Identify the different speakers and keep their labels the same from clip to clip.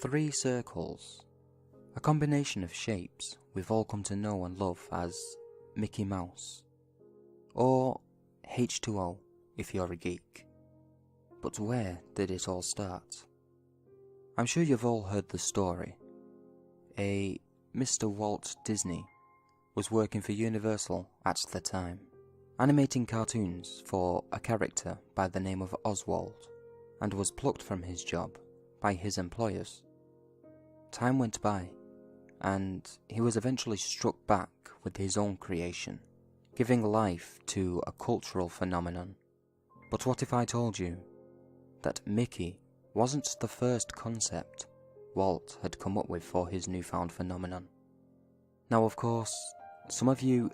Speaker 1: Three circles, a combination of shapes we've all come to know and love as Mickey Mouse, or H2O if you're a geek. But where did it all start? I'm sure you've all heard the story. A Mr. Walt Disney was working for Universal at the time, animating cartoons for a character by the name of Oswald, and was plucked from his job by his employers. Time went by, and he was eventually struck back with his own creation, giving life to a cultural phenomenon. But what if I told you that Mickey wasn't the first concept Walt had come up with for his newfound phenomenon? Now, of course, some of you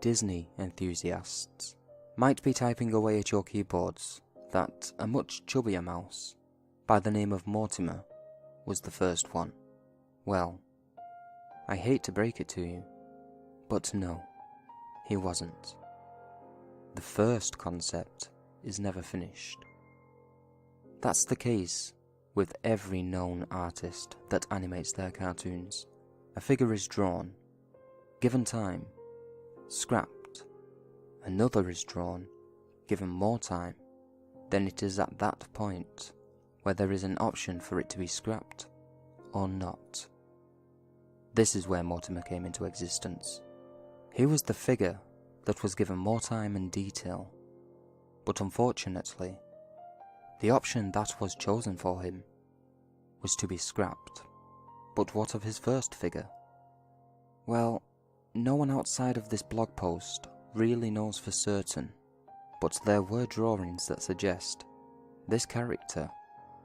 Speaker 1: Disney enthusiasts might be typing away at your keyboards that a much chubbier mouse by the name of Mortimer was the first one. Well, I hate to break it to you, but no, he wasn't. The first concept is never finished. That's the case with every known artist that animates their cartoons. A figure is drawn, given time, scrapped. Another is drawn, given more time. Then it is at that point where there is an option for it to be scrapped or not. This is where Mortimer came into existence. He was the figure that was given more time and detail, but unfortunately, the option that was chosen for him was to be scrapped. But what of his first figure? Well, no one outside of this blog post really knows for certain, but there were drawings that suggest this character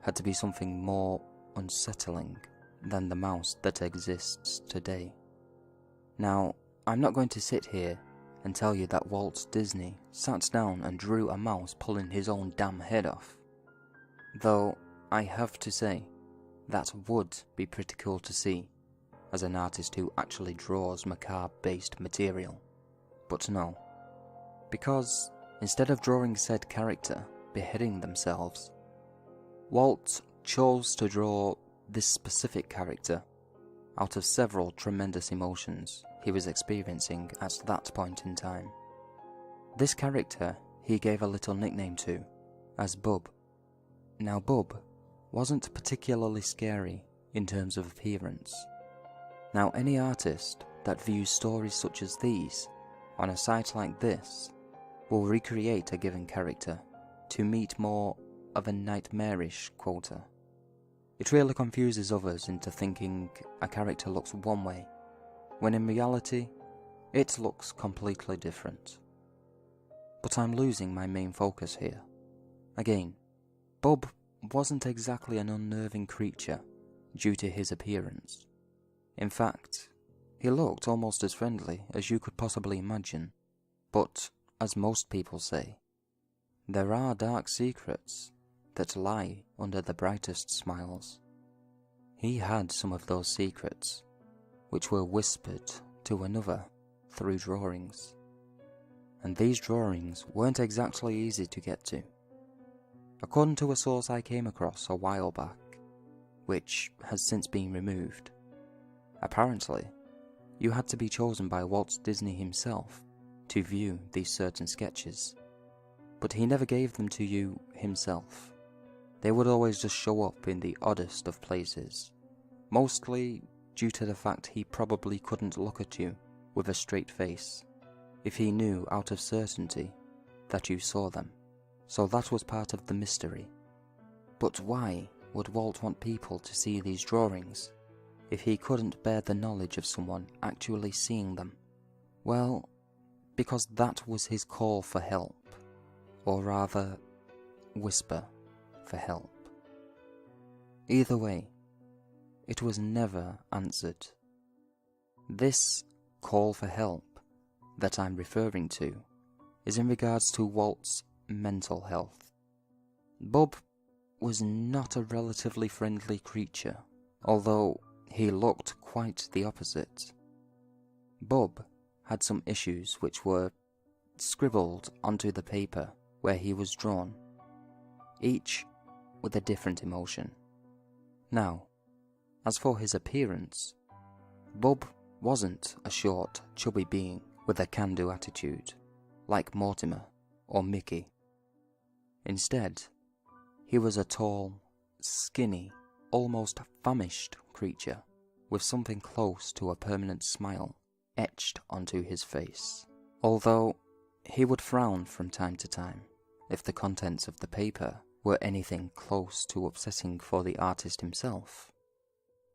Speaker 1: had to be something more unsettling than the mouse that exists today. Now, I'm not going to sit here and tell you that Walt Disney sat down and drew a mouse pulling his own damn head off. Though, I have to say, that would be pretty cool to see, as an artist who actually draws macabre-based material. But no, because instead of drawing said character beheading themselves, Walt chose to draw this specific character out of several tremendous emotions he was experiencing at that point in time. This character he gave a little nickname to as Bub. Now Bub wasn't particularly scary in terms of appearance. Now any artist that views stories such as these on a site like this will recreate a given character to meet more of a nightmarish quota. It really confuses others into thinking a character looks one way, when in reality, it looks completely different. But I'm losing my main focus here. Again, Bub wasn't exactly an unnerving creature due to his appearance. In fact, he looked almost as friendly as you could possibly imagine. But, as most people say, there are dark secrets that lie under the brightest smiles. He had some of those secrets, which were whispered to another through drawings. And these drawings weren't exactly easy to get to. According to a source I came across a while back, which has since been removed, apparently, you had to be chosen by Walt Disney himself to view these certain sketches. But he never gave them to you himself. They would always just show up in the oddest of places, mostly due to the fact he probably couldn't look at you with a straight face if he knew out of certainty that you saw them. So that was part of the mystery. But why would Walt want people to see these drawings if he couldn't bear the knowledge of someone actually seeing them? Well, because that was his call for help, or rather, whisper for help. Either way, it was never answered. This call for help that I'm referring to is in regards to Walt's mental health. Bub was not a relatively friendly creature, although he looked quite the opposite. Bub had some issues which were scribbled onto the paper where he was drawn, each with a different emotion. Now, As for his appearance, Bub wasn't a short, chubby being with a can-do attitude, like Mortimer or Mickey. Instead, he was a tall, skinny, almost famished creature with something close to a permanent smile etched onto his face. Although he would frown from time to time if the contents of the paper were anything close to upsetting for the artist himself.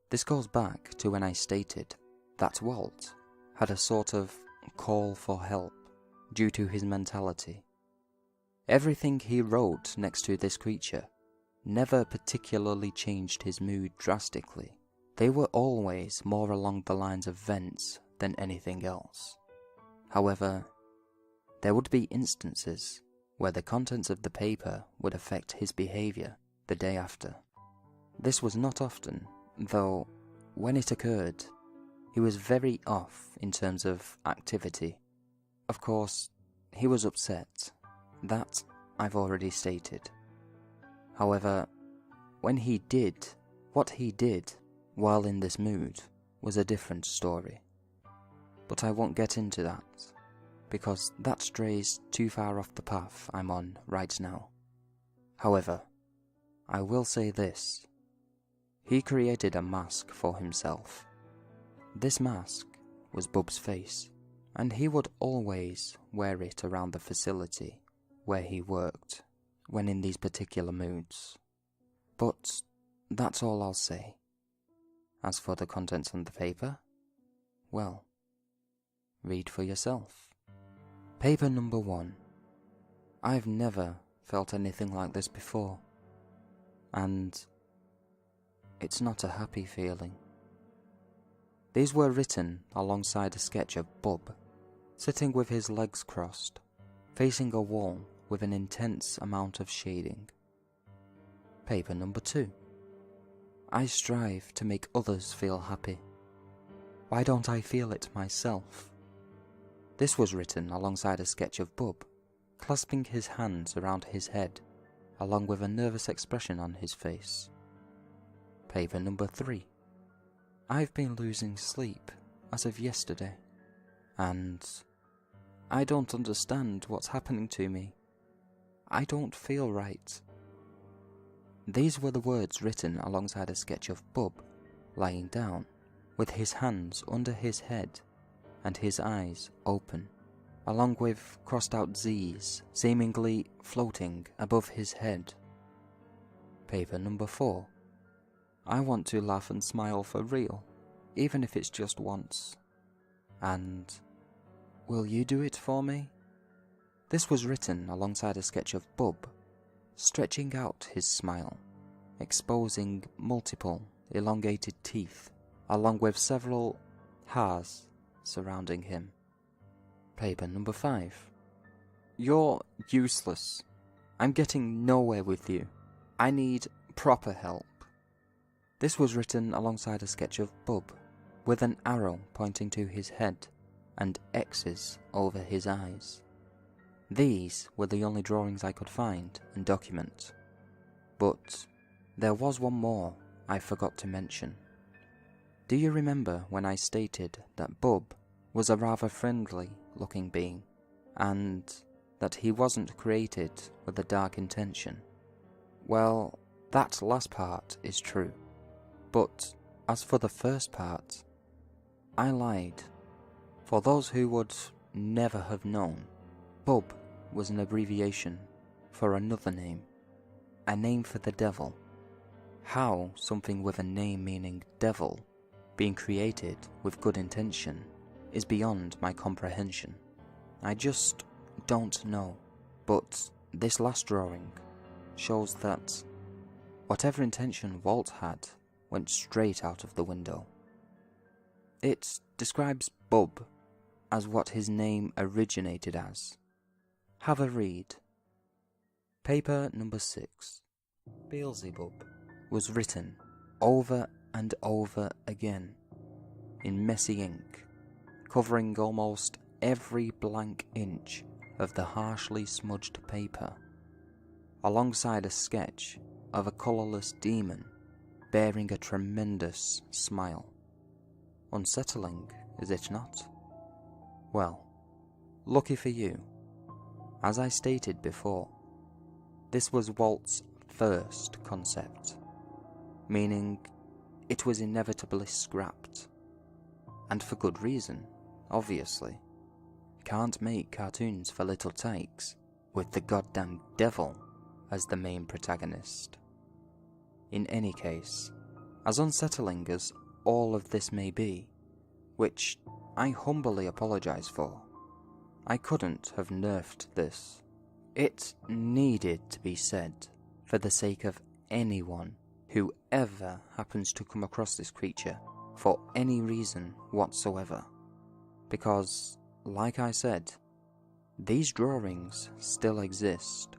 Speaker 1: This goes back to when I stated that Walt had a sort of call for help due to his mentality. Everything he wrote next to this creature never particularly changed his mood drastically. They were always more along the lines of vents than anything else. However, there would be instances where the contents of the paper would affect his behavior the day after. This was not often, though when it occurred, he was very off in terms of activity. Of course, he was upset. That I've already stated. However, when he did what he did while in this mood was a different story. But I won't get into that, because that strays too far off the path I'm on right now. However, I will say this. He created a mask for himself. This mask was Bub's face, and he would always wear it around the facility where he worked when in these particular moods. But that's all I'll say. As for the contents on the paper, well, read for yourself. Paper number 1. I've never felt anything like this before, and it's not a happy feeling. These were written alongside a sketch of Bub, sitting with his legs crossed, facing a wall with an intense amount of shading. Paper number 2. I strive to make others feel happy. Why don't I feel it myself? This was written alongside a sketch of Bub, clasping his hands around his head, along with a nervous expression on his face. Paper number 3. I've been losing sleep as of yesterday, and I don't understand what's happening to me. I don't feel right. These were the words written alongside a sketch of Bub lying down, with his hands under his head and his eyes open, along with crossed out Z's seemingly floating above his head. Paper number 4. I want to laugh and smile for real, even if it's just once. And will you do it for me? This was written alongside a sketch of Bub, stretching out his smile, exposing multiple elongated teeth, along with several haars surrounding him. Paper number 5. You're useless. I'm getting nowhere with you. I need proper help. This was written alongside a sketch of Bub, with an arrow pointing to his head and X's over his eyes. These were the only drawings I could find and document. But there was one more I forgot to mention. Do you remember when I stated that Bub was a rather friendly-looking being, and that he wasn't created with a dark intention? Well, that last part is true. But as for the first part, I lied. For those who would never have known, Bub was an abbreviation for another name, a name for the devil. How something with a name meaning devil being created with good intention is beyond my comprehension. I just don't know. But this last drawing shows that whatever intention Walt had went straight out of the window. It describes Bub as what his name originated as. Have a read. Paper number 6. Beelzebub was written over and over again in messy ink, covering almost every blank inch of the harshly smudged paper, alongside a sketch of a colourless demon bearing a tremendous smile. Unsettling, is it not? Well, lucky for you. As I stated before, this was Walt's first concept, meaning it was inevitably scrapped. And for good reason, obviously. Can't make cartoons for little tykes with the goddamn devil as the main protagonist. In any case, as unsettling as all of this may be, which I humbly apologise for, I couldn't have nerfed this. It needed to be said for the sake of anyone who ever happens to come across this creature for any reason whatsoever. Because, like I said, these drawings still exist.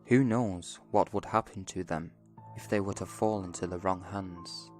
Speaker 1: Who knows what would happen to them if they were to fall into the wrong hands?